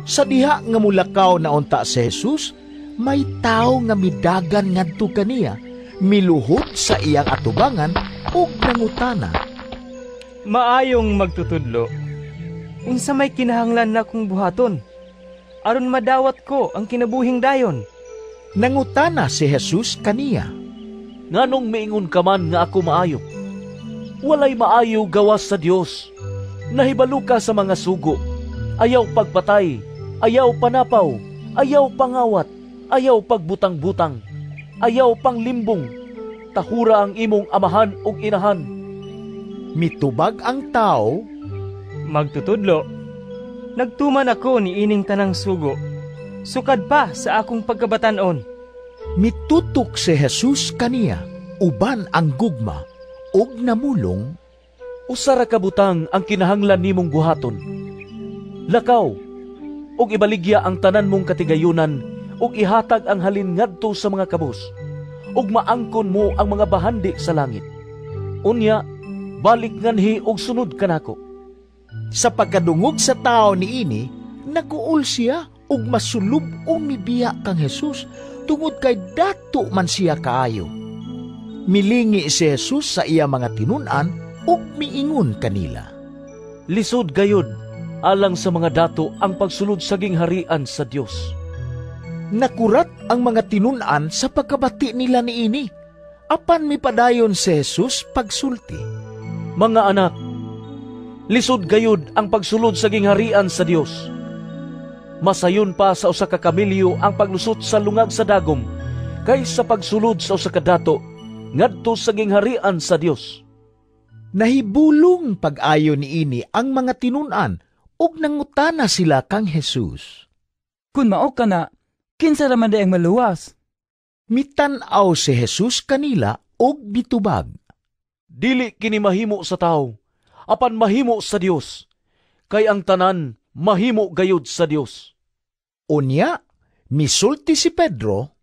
Sa diha nga mulakaw na unta si Jesus, may tao nga midagan ngadto kaniya, miluhod sa iyang atubangan ug nangutana. Maayong magtutudlo. Unsa may kinahanglan na kong buhaton? Aron madawat ko ang kinabuhing dayon. Nangutana si Jesus kaniya. Nganong miingon ka man nga ako maayo? Walay maayo gawas sa Dios. Nahibalo ka sa mga sugo. Ayaw pagpatay, ayaw panapaw, ayaw pangawat, ayaw pagbutang-butang, ayaw panglimbong. Tahura ang imong amahan ug inahan. Mitubag ang tao, Magtutudlo. Nagtuman ako ni ining tanang sugo. Sukad pa sa akong pagkabatanon. mitutok si Jesus kaniya, uban ang gugma, ug namulong. Usara ka butang ang kinahanglan nimong buhaton. Lakaw, ug ibaligya ang tanan mong katigayunan, ug ihatag ang halin ngadto sa mga kabus, ug maangkon mo ang mga bahandi sa langit. Unya, balik nganhi ug sunod kanako. Sa pagkadungog sa tao niini, naguol siya ug masulub o mibiya kang Jesus tungod kay dato man siya kaayo. Milingi si Jesus sa iya mga tinunan ug miingon kanila. Lisod gayod, alang sa mga dato ang pagsulod sa gingharian sa Dios. Nakurat ang mga tinunan sa pagkabati nila niini. Apan mipadayon si Jesus pagsulti. Mga anak, lisod gayod ang pagsulod sa gingharian sa Dios. Masayon pa sa usa ka kamilyo ang paglusot sa lungag sa dagom kaysa pagsulod sa usa ka dato ngadto sa gingharian sa Dios. Nahibulong pag-ayo niini ang mga tinunan ug nangutana sila kang Jesus. Kun mao ka na, kinsa raman ang maluwas? Mitan-aw si Jesus kanila ug bitubag. Dili kini mahimo sa tao, apan mahimo sa Dios, kay ang tanan mahimo gayud sa Dios. Unya, misulti si Pedro.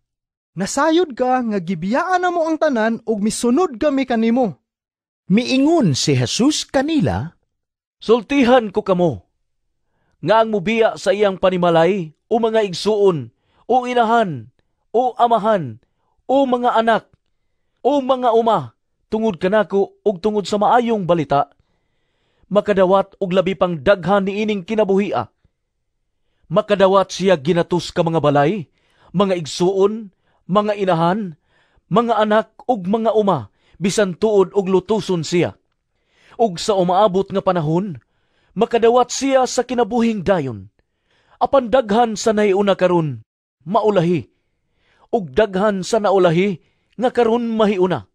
Nasayod ka nga gibiyaan na mo ang tanan ug misunod kami kanimo. Miingon si Jesus kanila. Sultihan ko kamo, nga ang mubiya sa iyang panimalay, o mga igsuon, o inahan, o amahan, o mga anak, o mga uma, tungod kanako ug tungod sa maayong balita, makadawat og labi pang daghan niining kinabuhia. Makadawat siya ginatus ka mga balay, mga igsuon, mga inahan, mga anak ug mga uma, bisan tuod og lutuson siya. Ug sa umaabot nga panahon, makadawat siya sa kinabuhing dayon. Apan daghan sa naiuna karon, maulahi. Ug daghan sa naulahi, nga karon mahiuna.